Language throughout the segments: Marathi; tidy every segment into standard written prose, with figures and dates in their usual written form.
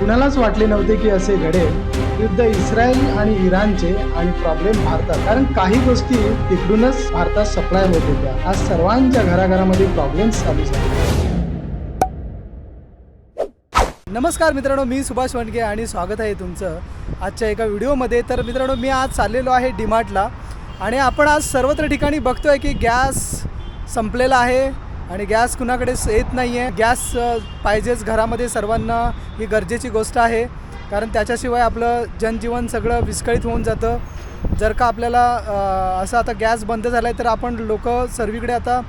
कुणालाच वाटले नव्हते की असे घडेल. युद्ध इस्रायल आणि इराणचे आणि प्रॉब्लेम भारतात, कारण काही गोष्टी तिकडूनच भारतात सप्लाय होत होत्या. आज सर्वांच्या घराघरामध्ये प्रॉब्लेम्स चालू झाले. नमस्कार मित्रांनो, मी सुभाष वनगे आणि स्वागत आहे तुमचं आजच्या एका व्हिडिओमध्ये. तर मित्रांनो, मी आज चाललेलो आहे डीमार्टला आणि आपण आज सर्वत्र ठिकाणी बघतो आहे की गॅस संपलेला आहे आणि गॅस कुणाकडेच येत नाही आहे. गॅस पाहिजेच घरामध्ये, सर्वांना ही गरजेची गोष्ट आहे, कारण त्याच्याशिवाय आपलं जनजीवन सगळं विस्कळीत होऊन जातं. जर का आपल्याला असं आता गॅस बंद झाला आहे तर आपण लोक सर्वीकडे आता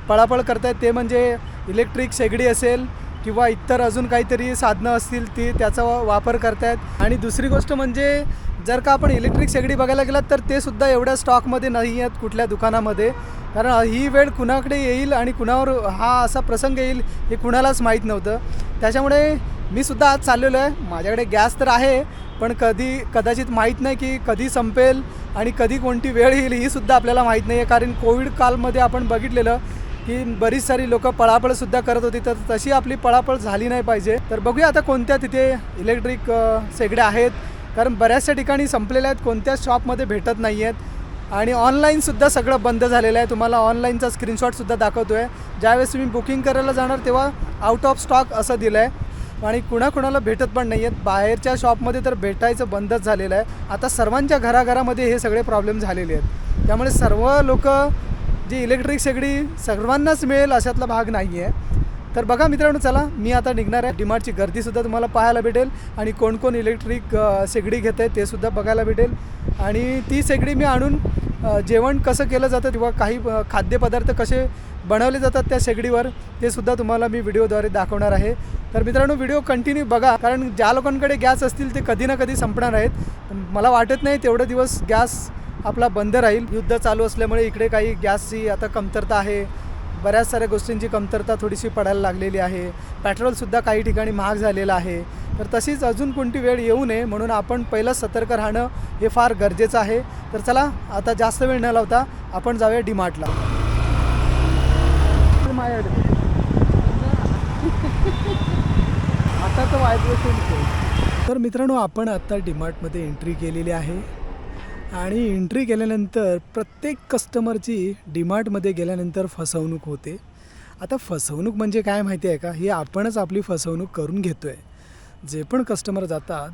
पळापळ करत आहेत. ते म्हणजे इलेक्ट्रिक शेगडी असेल किंवा इतर अजून काहीतरी साधनं असतील ती त्याचा वापर करत आहेत. आणि दुसरी गोष्ट म्हणजे जर का आपण इलेक्ट्रिक शेगडी बघायला गेलात तर ते सुद्धा एवढ्या स्टॉकमध्ये नाही आहेत कुठल्या दुकानामध्ये, कारण ही वेळ कुणाकडे येईल आणि कुणावर हा असा प्रसंग येईल हे कुणालाच माहीत नव्हतं. त्याच्यामुळे मी सुद्धा आज चाललेलो आहे. माझ्याकडे गॅस तर आहे, पण कदाचित माहीत नाही की कधी संपेल आणि कधी कोणती वेळ येईल ही सुद्धा आपल्याला माहीत नाही आहे. कारण कोविड कालमध्ये आपण बघितलेलं की बरीच सारी लोकं पळापळसुद्धा करत होती, तर तशी आपली पळापळ झाली नाही पाहिजे. तर बघूया आता कोणत्या तिथे इलेक्ट्रिक शेगड्या आहेत, कारण बऱ्याचशा ठिकाणी संपलेल्या आहेत, कोणत्याच शॉपमध्ये भेटत नाही आहेत. आणि ऑनलाईनसुद्धा सगळं बंद झालेलं आहे. तुम्हाला ऑनलाईनचा स्क्रीनशॉटसुद्धा दाखवतो आहे. ज्यावेळेस तुम्ही बुकिंग करायला जाणार तेव्हा आउट ऑफ स्टॉक असं दिलं आहे आणि कुणाकुणाला भेटत पण नाही आहेत. बाहेरच्या शॉपमध्ये तर भेटायचं बंदच झालेलं आहे. आता सर्वांच्या घराघरामध्ये हे सगळे प्रॉब्लेम झालेले आहेत. त्यामुळे सर्व लोक जी इलेक्ट्रिक शेगडी सर्वांनाच मिळेल अशातला भाग नाही आहे. तर बघा मित्रांनो, चला मी आता निघणार आहे. डीमार्टची गर्दीसुद्धा तुम्हाला पाहायला भेटेल आणि कोण कोण इलेक्ट्रिक शेगडी घेत आहे ते सुद्धा बघायला भेटेल. आणि ती शेगडी मी आणून जेवण कसं केलं जातं किंवा काही खाद्यपदार्थ कसे बनवले जातात त्या शेगडीवर ते सुद्धा तुम्हाला मी व्हिडिओद्वारे दाखवणार आहे. तर मित्रांनो, व्हिडिओ कंटिन्यू बघा, कारण ज्या लोकांकडे गॅस असतील ते कधी ना कधी संपणार आहेत. मला वाटत नाही तेवढे दिवस गॅस आपला बंद राहील. युद्ध चालू असल्यामुळे इकडे काही गॅसची आता कमतरता आहे, बऱ्याच साऱ्या गोष्टींची कमतरता थोडीशी पडायला लागलेली आहे. पेट्रोलसुद्धा काही ठिकाणी महाग झालेलं आहे. तर तशीच अजून कोणती वेळ येऊ नये म्हणून आपण पहिलं सतर्क राहणं हे फार गरजेचं आहे. तर चला आता जास्त वेळ न लावता आपण जाऊया डीमार्टला. आता तर व्हायब्रेशन. तर मित्रांनो, आपण आता डीमार्टमध्ये एंट्री केलेली आहे आणि एंट्री केल्यानंतर प्रत्येक कस्टमरची डीमार्टमध्ये गेल्यानंतर फसवणूक होते. आता फसवणूक म्हणजे काय माहिती आहे का, ही आपणच आपली फसवणूक करून घेतो आहे. जे पण कस्टमर जातात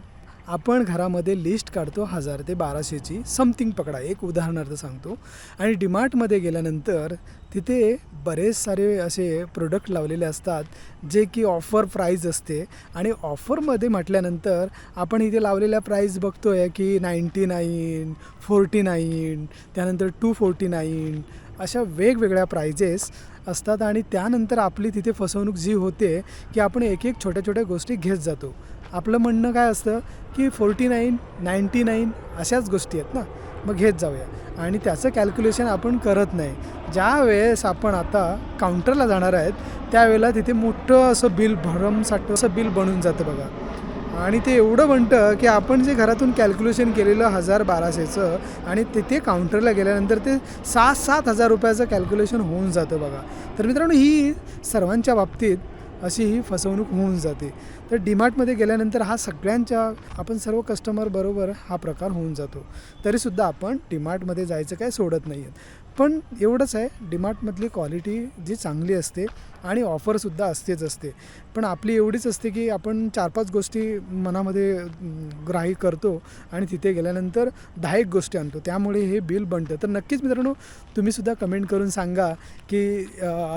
आपण घरामध्ये लिस्ट काढतो 1000 ते 1200ची समथिंग पकडा, एक उदाहरणार्थ सांगतो. आणि डीमार्टमध्ये गेल्यानंतर तिथे बरेच सारे असे प्रोडक्ट लावलेले असतात जे की ऑफर प्राईज असते. आणि ऑफरमध्ये म्हटल्यानंतर आपण इथे लावलेल्या प्राईज बघतो आहे की 99, 49, त्यानंतर 249 अशा वेगवेगळ्या प्राइजेस असतात. आणि त्यानंतर आपली तिथे फसवणूक जी होते की आपण एक एक छोट्या छोट्या गोष्टी घेत जातो. आपलं म्हणणं काय असतं की 49, 99 अशाच गोष्टी आहेत ना, मग घेत जाऊया, आणि त्याचं कॅल्क्युलेशन आपण करत नाही. ज्या वेळेस आपण आता काउंटरला जाणार आहेत त्यावेळेला तिथे मोठं असं बिल, भरमसाठं असं बिल बनून जातं बघा. आणि ते एवढं बनतं की आपण जे घरातून कॅल्क्युलेशन केलेलं 1000-1200चं आणि तिथे काउंटरला गेल्यानंतर ते 6,000-7,000 रुपयाचं कॅल्क्युलेशन होऊन जातं बघा. तर मित्रांनो, ही सर्वांच्या बाबतीत अशी ही फसवणूक होऊन जाते. तर डीमार्टमध्ये गेल्यानंतर हा सगळ्यांच्या, आपण सर्व कस्टमर बरोबर हा प्रकार होऊन जातो. तरीसुद्धा आपण डीमार्टमध्ये जायचं काय सोडत नाही आहेत. पण एवढंच आहे, डीमार्टमधली क्वालिटी जी चांगली असते आणि ऑफरसुद्धा असते. पण आपली एवढीच असते की आपण 4-5 गोष्टी मनामध्ये ग्राही करतो आणि तिथे गेल्यानंतर 10 गोष्टी आणतो, त्यामुळे हे बिल बनतं. तर नक्कीच मित्रांनो, तुम्हीसुद्धा कमेंट करून सांगा की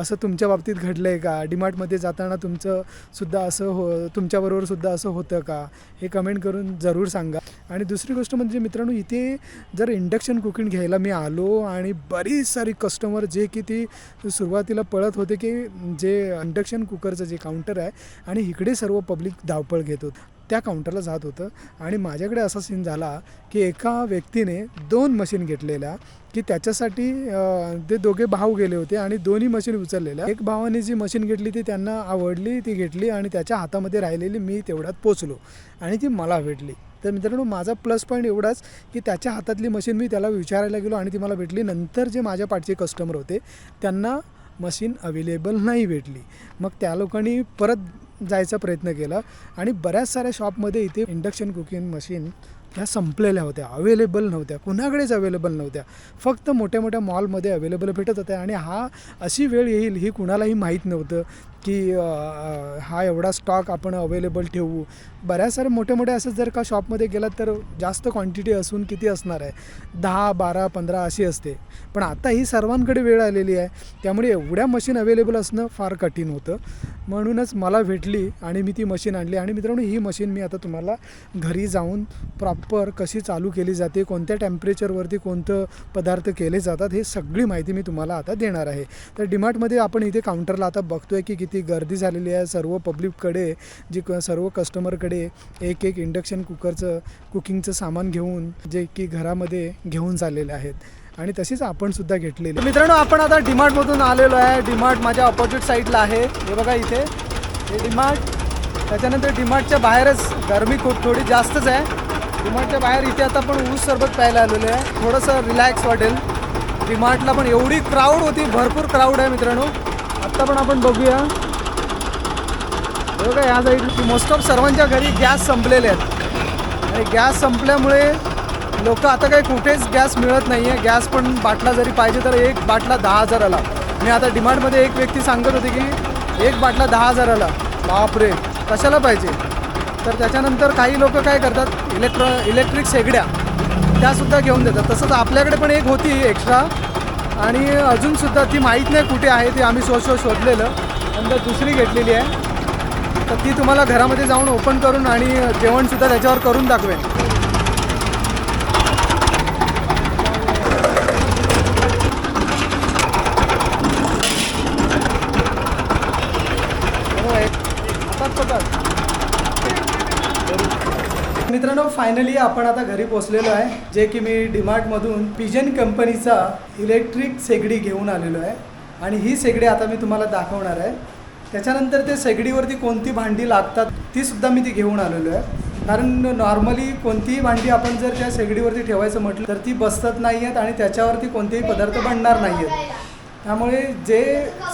असं तुमच्या बाबतीत घडलं आहे का, डीमार्टमध्ये जाताना तुमचंसुद्धा असं तुमच्याबरोबरसुद्धा असं होतं का, हे कमेंट करून जरूर सांगा. आणि दुसरी गोष्ट म्हणजे मित्रांनो, इथे जर इंडक्शन कुकिंग घ्यायला मी आलो आणि बरीच सारी कस्टमर जे की ती सुरुवातीला पळत होते की जे इंडक्शन कुकरचं जे काउंटर आहे आणि इकडे सर्व पब्लिक धावपळ घेत होतं, त्या काउंटरला जात होतं. आणि माझ्याकडे असा सीन झाला की एका व्यक्तीने 2 मशीन घेतलेल्या की त्याच्यासाठी ते दोघे भाऊ गेले होते आणि दोन्ही मशीन उचललेल्या. एक भावाने जी मशीन घेतली ती त्यांना आवडली, ती घेतली आणि त्याच्या हातामध्ये राहिलेली मी तेवढ्यात पोचलो आणि ती मला भेटली. तर मित्रांनो, माझा प्लस पॉईंट एवढाच की त्याच्या हातातली मशीन मी त्याला विचारायला गेलो आणि ती मला भेटली. नंतर जे माझ्या पाठचे कस्टमर होते त्यांना मशीन अवेलेबल नाही भेटली. मग त्या लोकांनी परत जायचा प्रयत्न केला आणि बऱ्याच साऱ्या शॉपमध्ये इथे इंडक्शन कुकिंग मशीन ह्या संपलेल्या होत्या, अवेलेबल नव्हत्या, कुणाकडेच अवेलेबल नव्हत्या. फक्त मोठ्या मोठ्या मॉलमध्ये अवेलेबल भेटत होत्या आणि अशी वेळ येईल ही कुणालाही माहीत नव्हतं की हा एवढा स्टॉक आपण अवेलेबल ठेवू. बऱ्याच सारे मोठे मोठे असं जर का शॉपमध्ये गेलात तर जास्त क्वांटिटी असून किती असणार आहे, 10, 12, 15 अशी असते. पण आता ही सर्वांकडे वेळ आलेली आहे, त्यामुळे एवढ्या मशीन अवेलेबल असणं फार कठीण होतं. म्हणूनच मला भेटली आणि मी ती मशीन आणली. आणि मित्रांनो, ही मशीन मी आता तुम्हाला घरी जाऊन प्रॉपर कशी चालू केली जाते, कोणत्या टेम्परेचरवरती कोणतं पदार्थ केले जातात, हे सगळी माहिती मी तुम्हाला आता देणार आहे. तर डीमार्टमध्ये आपण इथे काउंटरला आता बघतो आहे की किती गर्दी झालेली आहे. सर्व पब्लिककडे सर्व कस्टमरकडे एक एक इंडक्शन कुकिंगचं सामान घेऊन जे की घरामध्ये घेऊन चाललेले आहेत आणि तशीच आपण सुद्धा घेतलेली. मित्रांनो, आपण आता डीमार्टमधून आलेलो आहे. डीमार्ट माझ्या ऑपोजिट साईडला आहे, हे बघा इथे हे डीमार्ट. त्याच्यानंतर डीमार्टच्या बाहेरच गरमी थोडी जास्तच आहे. डीमार्टच्या बाहेर इथे आता आपण ऊस सरबत प्यायला आलेलो आहे, थोडंसं रिलॅक्स वाटेल. डीमार्टला पण एवढी क्राऊड होती, भरपूर क्राऊड आहे मित्रांनो. आत्ता पण आपण बघूया, बघा या साईड मोस्ट ऑफ सर्वांच्या घरी गॅस संपलेले आहेत आणि गॅस संपल्यामुळे लोक आता काही कुठेच गॅस मिळत नाही आहे. गॅस पण बाटला जरी पाहिजे तर एक बाटला 10,000ला. मी आता डीमार्टमध्ये एक व्यक्ती सांगत होती की एक बाटला 10,000ला. बापरे, कशाला पाहिजे. तर त्याच्यानंतर काही लोक काय करतात, इलेक्ट्रिक शेगड्या त्यासुद्धा घेऊन देतात. तसंच आपल्याकडे पण एक होती एक्स्ट्रा आणि अजूनसुद्धा ती माहीत नाही कुठे आहे, ती आम्ही शोधलेलं. नंतर दुसरी घेतलेली आहे, तर ती तुम्हाला घरामध्ये जाऊन ओपन करून आणि जेवणसुद्धा त्याच्यावर करून दाखवेन. मित्रांनो, फायनली आपण आता घरी पोचलेलो आहे, जे की मी डीमार्टमधून पिजन कंपनीचा इलेक्ट्रिक शेगडी घेऊन आलेलो आहे आणि ही शेगडी आता मी तुम्हाला दाखवणार आहे. त्याच्यानंतर ते शेगडीवरती कोणती भांडी लागतात तीसुद्धा मी ती घेऊन आलेलो आहे. कारण नॉर्मली कोणतीही भांडी आपण जर त्या शेगडीवरती ठेवायचं म्हटलं तर ती बसत नाही आहेत आणि त्याच्यावरती कोणतेही पदार्थ बनणार नाही आहेत. त्यामुळे जे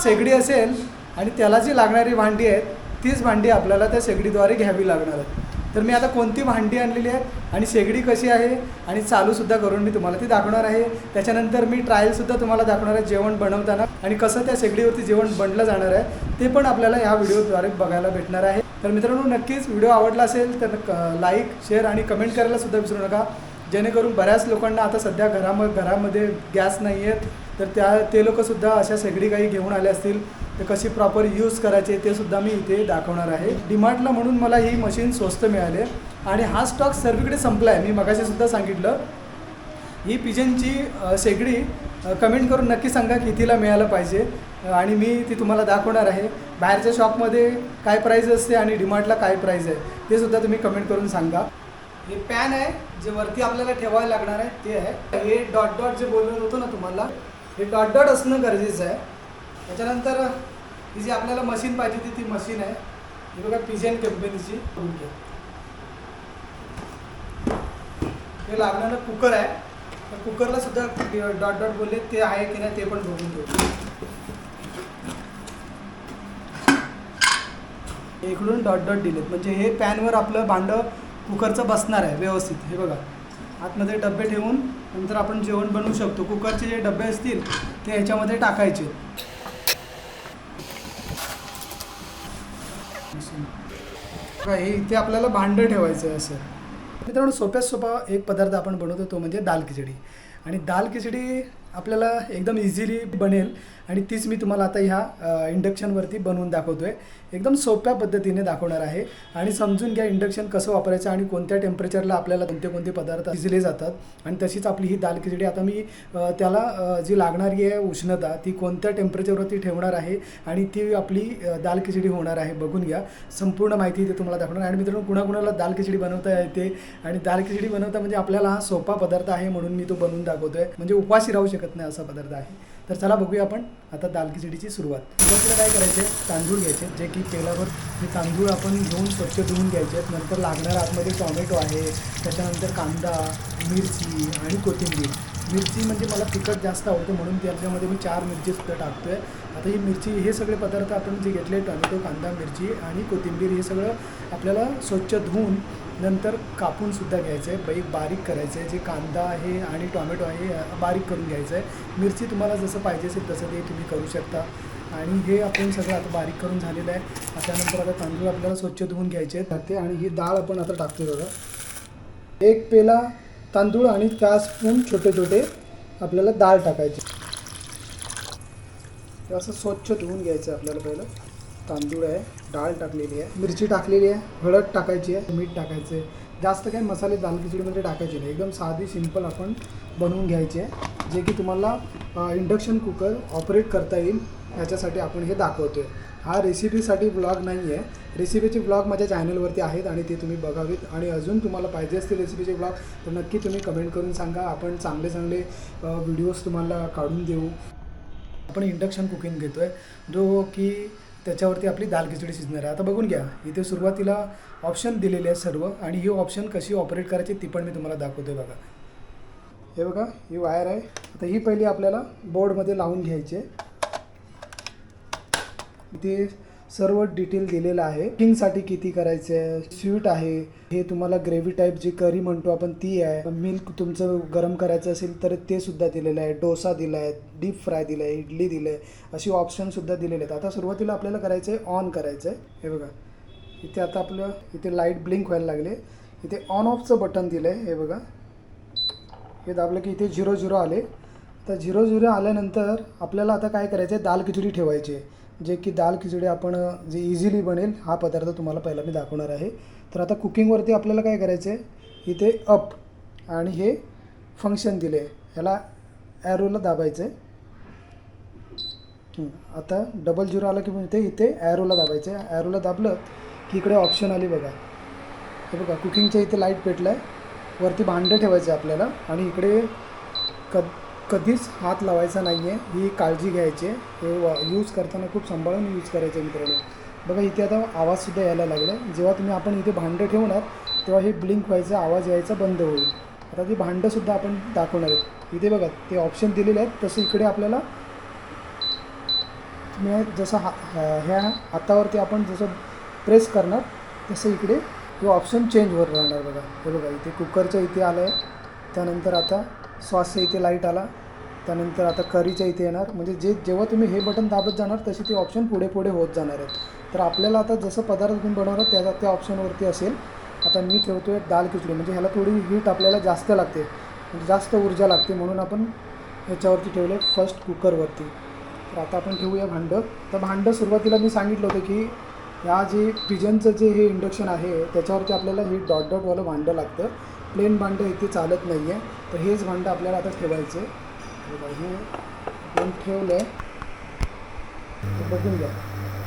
शेगडी असेल आणि त्याला जी लागणारी भांडी आहेत तीच भांडी आपल्याला त्या शेगडीद्वारे घ्यावी लागणार आहे. तर मी आता कोणती भांडी आणलेली आहे आणि शेगडी कशी आहे आणि चालूसुद्धा करून मी तुम्हाला ती दाखवणार आहे. त्याच्यानंतर मी ट्रायलसुद्धा तुम्हाला दाखवणार आहे जेवण बनवताना आणि कसं त्या शेगडीवरती जेवण बनलं जाणार आहे ते पण आपल्याला ह्या व्हिडिओद्वारे बघायला भेटणार आहे. तर मित्रांनो, नक्कीच व्हिडिओ आवडला असेल तर लाईक, शेअर आणि कमेंट करायलासुद्धा विसरू नका, जेणेकरून बऱ्याच लोकांना आता सध्या घरामध्ये गॅस नाही आहेत तर ते लोकंसुद्धा अशा शेगडी काही घेऊन आले असतील तर कशी प्रॉपर यूज करायचे ते सुद्धा मी इथे दाखवणार आहे. डीमार्टला म्हणून मला ही मशीन स्वस्त मिळाली आणि हा स्टॉक सर्वीकडे संपला आहे. मी मगाशीसुद्धा सांगितलं. ही पिजनची शेगडी कमेंट करून नक्की सांगा कितीला मिळालं पाहिजे आणि मी ती तुम्हाला दाखवणार आहे. बाहेरच्या शॉपमध्ये काय प्राईज असते आणि डीमार्टला काय प्राईज आहे ते सुद्धा तुम्ही कमेंट करून सांगा. हे पॅन आहे जे वरती आपल्याला ठेवायला लागणार आहे ते आहे. हे डॉट जे बोलत होतो ना तुम्हाला, हे डॉट असणं गरजेचं आहे. त्याच्यानंतर ही जी आपल्याला मशीन पाहिजे ती मशीन आहे, ही बघा पिजन कंपनीची. हे लागणारं कुकर आहे, तर कुकरला सुद्धा डॉट बोलले ते आहे की नाही ते पण बघून घेऊ. इकडून डॉट दिलेत म्हणजे हे पॅनवर आपलं भांडं कुकरचं बसणार आहे व्यवस्थित. हे बघा आतमध्ये डबे ठेवून नंतर आपण जेवण बनवू शकतो. कुकरचे जे डबे असतील ते ह्याच्यामध्ये टाकायचे. हे इथे आपल्याला भांडं ठेवायचं आहे असं. मित्रांनो, सोप्यात सोपा एक पदार्थ आपण बनवतो तो म्हणजे दाल खिचडी. आणि दाल खिचडी आपल्याला एकदम इझिली बनेल आणि तीच मी तुम्हाला आता ह्या इंडक्शनवरती बनवून दाखवतो आहे. एकदम सोप्या पद्धतीने दाखवणार आहे आणि समजून घ्या इंडक्शन कसं वापरायचं आणि कोणत्या टेम्परेचरला आपल्याला कोणते पदार्थ शिजले जातात. आणि तशीच आपली ही दाल खिचडी आता मी त्याला जी लागणारी आहे उष्णता ती कोणत्या टेम्परेचरवरती ठेवणार आहे आणि ती आपली दाल खिचडी होणार आहे. बघून घ्या, संपूर्ण माहिती ते तुम्हाला दाखवणार. आणि मित्रांनो, कुणाकुणाला दाल खिचडी बनवता येते आणि दाल खिचडी बनवता म्हणजे आपल्याला हा सोपा पदार्थ आहे म्हणून मी तो बनवून दाखवतो आहे. म्हणजे उपाशी राहू शकत नाही असा पदार्थ आहे. तर चला बघूया आपण आता दाल खिचडीची सुरुवात. सुरुवातीला काय करायचे, तांदूळ घ्यायचे जे की तेलावर हे तांदूळ आपण घेऊन स्वच्छ धुवून घ्यायचे. नंतर लागणारा आतमध्ये टॉमॅटो आहे, त्याच्यानंतर कांदा, मिरची आणि कोथिंबीर मिरची म्हणजे मला तिखट जास्त आवडते म्हणून त्याच्यामध्ये मी 4 मिरचीसुद्धा टाकतो आहे. आता ही मिरची हे सगळे पदार्थ आपण जे घेतले टोमॅटो, कांदा, मिरची आणि कोथिंबीर हे सगळं आपल्याला स्वच्छ धुवून नंतर कापूनसुद्धा घ्यायचं आहे. बारीक करायचं आहे. जे कांदा आहे आणि टोमॅटो आहे बारीक करून घ्यायचं आहे. मिरची तुम्हाला जसं पाहिजे असेल तसं ते तुम्ही करू शकता. आणि हे आपण सगळं आता बारीक करून झालेलं आहे. त्यानंतर आता तांदूळ आपल्याला स्वच्छ धुवून घ्यायचे आहेत आणि ही डाळ आपण आता टाकतो बघा. 1 पेला तांदूळ आणि 4 स्पून छोटे छोटे आपल्याला डाळ टाकायची. असं स्वच्छ धुवून घ्यायचं आहे आपल्याला. पहिलं तांदूळ आहे, डाळ टाकलेली आहे, मिरची टाकलेली आहे, हळद टाकायची आहे, मीठ टाकायचं आहे. जास्त काही मसाले दाल खिचडीमध्ये टाकायचे नाही. एकदम साधी सिंपल आपण बनवून घ्यायची आहे, जे की तुम्हाला इंडक्शन कुकर ऑपरेट करता येईल याच्यासाठी आपण हे दाखवतो आहे. हा रेसिपीसाठी व्लॉग नाही आहे. रेसिपीचे व्लॉग माझ्या चॅनलवरती आहेत आणि ते तुम्ही बघावेत. आणि अजून तुम्हाला पाहिजे असतील रेसिपीचे व्लॉग तर नक्की तुम्ही कमेंट करून सांगा. आपण चांगले चांगले व्हिडिओज तुम्हाला काढून देऊ. आपण इंडक्शन कुकिंग घेतो आहे, जो की त्याच्यावरती आपली दाल खिचडी शिजणार आहे. आता बघून घ्या, इथे सुरुवातीला ऑप्शन दिलेले आहेत सर्व आणि ही ऑप्शन कशी ऑपरेट करायची ती पण मी तुम्हाला दाखवतो आहे. बघा, हे बघा, ही वायर आहे. आता ही पहिली आपल्याला बोर्डमध्ये लावून घ्यायची आहे. इथे सर्व डिटेल दिलेलं आहे. कुकिंगसाठी किती करायचं आहे, स्वीट आहे, हे तुम्हाला ग्रेव्ही टाईप जी करी म्हणतो आपण ती आहे, मिल्क तुमचं गरम करायचं असेल तर ते सुद्धा दिलेलं आहे, डोसा दिला आहे, डीप फ्राय दिलं आहे, इडली दिलं आहे, अशी ऑप्शनसुद्धा दिलेले आहेत. आता सुरुवातीला आपल्याला करायचं आहे ऑन करायचं आहे. हे बघा, इथे आता आपलं इथे लाईट ब्लिंक व्हायला लागले. इथे ऑन ऑफचं बटन दिलं आहे. हे बघा, हे दाबलं की इथे 0-0 आले. तर 0-0 आल्यानंतर आपल्याला आता काय करायचं आहे, दाल खिचडी ठेवायची आहे. जे की दाल खिचडी आपण जे इझिली बनेल हा पदार्थ तुम्हाला पहिला मी दाखवणार आहे. तर आता कुकिंगवरती आपल्याला काय करायचं आहे, इथे अप आणि हे फंक्शन दिले आहे, ह्याला ॲरोला दाबायचं आहे. आता 0-0 आलं की म्हणजे इथे ॲरोला दाबायचं आहे. ॲरोला दाबलं की इकडे ऑप्शन आली बघा. हे बघा, कुकिंगच्या इथे लाईट पेटलं आहे. वरती भांडं ठेवायचं आहे आपल्याला आणि इकडे कधीच हात लावायचा नाही आहे, ही काळजी घ्यायची आहे. हे यूज करताना खूप सांभाळून यूज करायचं आहे मित्रांनो. बघा, इथे आता आवाजसुद्धा यायला लागला आहे. जेव्हा तुम्ही आपण इथे भांडं ठेवणार तेव्हा हे ब्लिंक व्हायचं, आवाज यायचा बंद होईल. आता ती भांडंसुद्धा आपण दाखवणार आहेत. इथे बघा, ते ऑप्शन दिलेले आहेत. तसं इकडे आपल्याला तुम्ही जसं ह्या हातावरती आपण जसं प्रेस करणार तसं इकडे हे ऑप्शन चेंज होत राहणार. बघा, हे बघा, इथे कुकरच्या इथे आलं आहे. त्यानंतर आता सॉसच्या इथे लाईट आला. त्यानंतर आता करीच्या इथे येणार. म्हणजे जेव्हा तुम्ही हे बटन दाबत जाणार तशी ते ऑप्शन पुढे पुढे होत जाणार आहेत. तर आपल्याला आता जसं पदार्थ तुम्ही बनवणार त्या ऑप्शनवरती असेल. आता मी ठेवतो आहे दाल खिचडी, म्हणजे ह्याला थोडी हीट आपल्याला जास्त लागते, म्हणजे जास्त ऊर्जा लागते, म्हणून आपण ह्याच्यावरती ठेवलं आहे फर्स्ट कुकरवरती. तर आता आपण ठेवूया भांडं. तर भांडं सुरुवातीला मी सांगितलं होतं की ह्या जे पिजनचं जे हे इंडक्शन आहे त्याच्यावरती आपल्याला हे डॉटवालं भांडं लागतं. प्लेन भांडं इथे चालत नाही आहे. तर हेच भांडं आपल्याला आता ठेवायचं आहे. हे आपण ठेवलं आहे. बघून घ्या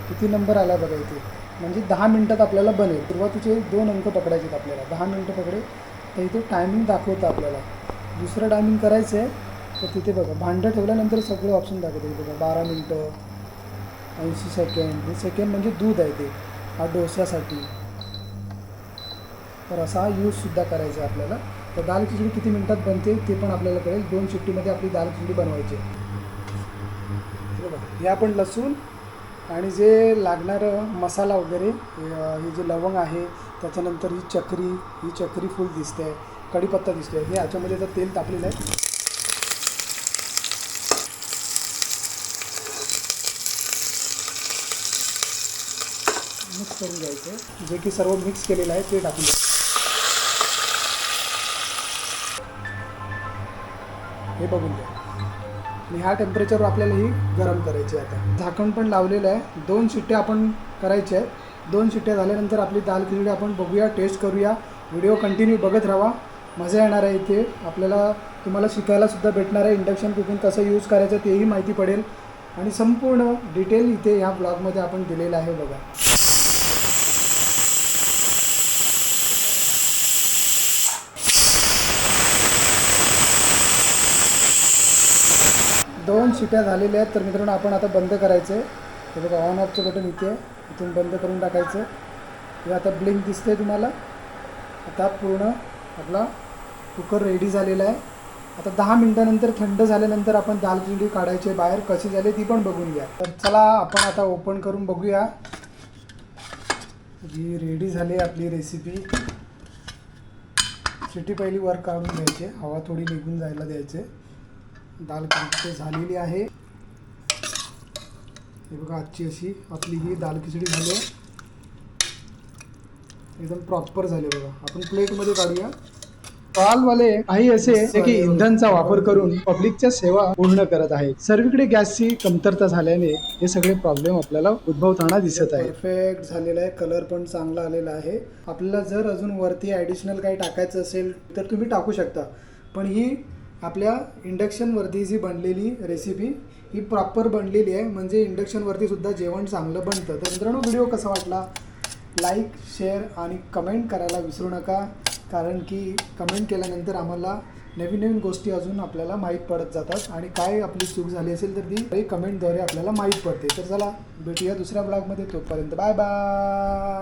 किती नंबर आला बघा इथे, म्हणजे 10 मिनटात आपल्याला बनेल. सुरुवातीचे 2 अंक पकडायचे आहेत आपल्याला. 10 मिनटं पकडे तर इथे टायमिंग दाखवतं आपल्याला. दुसरं टायमिंग करायचं आहे तर तिथे बघा, भांडं ठेवल्यानंतर सगळे ऑप्शन दाखवते. बघा, 12 मिनटं, 80 सेकंड. हे सेकंड म्हणजे दूध आहे ते, हा डोस्यासाठी. तर असा यूजसुद्धा करायचा आहे आपल्याला. तर दाल खिचडी किती मिनटात बनते ते पण आपल्याला कळेल. 2 शिट्टीमध्ये आपली दाल खिचडी बनवायची. बघा, हे आपण लसूण आणि जे लागणारं मसाला वगैरे, हे जे लवंग आहे, त्याच्यानंतर ही चक्री फुल दिसते आहे, कढीपत्ता दिसतो आहे, हे याच्यामध्ये तर तेल तापलेलं आहे. मिक्स करून घ्यायचं. जे की सर्व मिक्स केलेलं आहे ते टाकून द्यायचं. हे बघून घ्या. आणि ह्या टेम्परेचरवर आपल्याला ही गरम करायची आहे. आता झाकण पण लावलेलं आहे. 2 शिट्ट्या आपण करायच्या आहेत. 2 शिट्ट्या झाल्यानंतर आपली दाल खिचडी आपण बघूया, टेस्ट करूया. व्हिडिओ कंटिन्यू बघत राहा, मजा येणार आहे. इथे आपल्याला तुम्हाला शिकायलासुद्धा भेटणार आहे. इंडक्शन कुकिंग कसं यूज करायचं तेही माहिती पडेल आणि संपूर्ण डिटेल इथे ह्या ब्लॉगमध्ये आपण दिलेलं आहे. बघा, दोन शिट्या झालेल्या आहेत. तर मित्रांनो, आपण आता बंद करायचं आहे. हे बघा, ऑन ऑफचं बटन इथे आहे, इथून बंद करून टाकायचं. हे आता ब्लिंक दिसतंय तुम्हाला. आता पूर्ण आपला कुकर रेडी झालेला आहे. आता 10 मिनिटानंतर थंड झाल्यानंतर आपण दाल खिचडी काढायची बाहेर कशी झाली ती पण बघून घ्या. तर चला आपण आता ओपन करून बघूया. जी रेडी झाली आपली रेसिपी. शिटी पहिली वर काढून घ्यायची, हवा थोडी निघून जायला द्यायचे. दाल खिचडी झालेली आहे. हे बघा आजची अशी आपली ही दाल खिचडी झाली आहे. एकदम प्रॉपर झाले बघा. आपण प्लेटमध्ये काढूया. दालवाले काही असे की इंधनचा वापर करून पब्लिकच्या सेवा पूर्ण करत आहेत. सर्वीकडे गॅसची कमतरता झाल्याने हे सगळे प्रॉब्लेम आपल्याला उद्भवताना दिसत आहे. परफेक्ट झालेला आहे, कलर पण चांगला आलेला आहे. आपल्याला जर अजून वरती ॲडिशनल काही टाकायचं असेल तर तुम्ही टाकू शकता, पण ही आपल्या इंडक्शनवरती जी बनलेली रेसिपी ही प्रॉपर बनलेली आहे. म्हणजे इंडक्शनवरती सुद्धा जेवण चांगलं बनतं. तर मित्रांनो, व्हिडिओ कसा वाटला लाईक, शेअर आणि कमेंट करायला विसरू नका, कारण की कमेंट केल्यानंतर आम्हाला नवीन नवीन गोष्टी अजून आपल्याला माहीत पडत जातात आणि काय आपली चूक झाली असेल तर ती कमेंटद्वारे आपल्याला माहीत पडते. तर चला भेटूया दुसऱ्या ब्लॉगमध्ये. तोपर्यंत बाय बाय.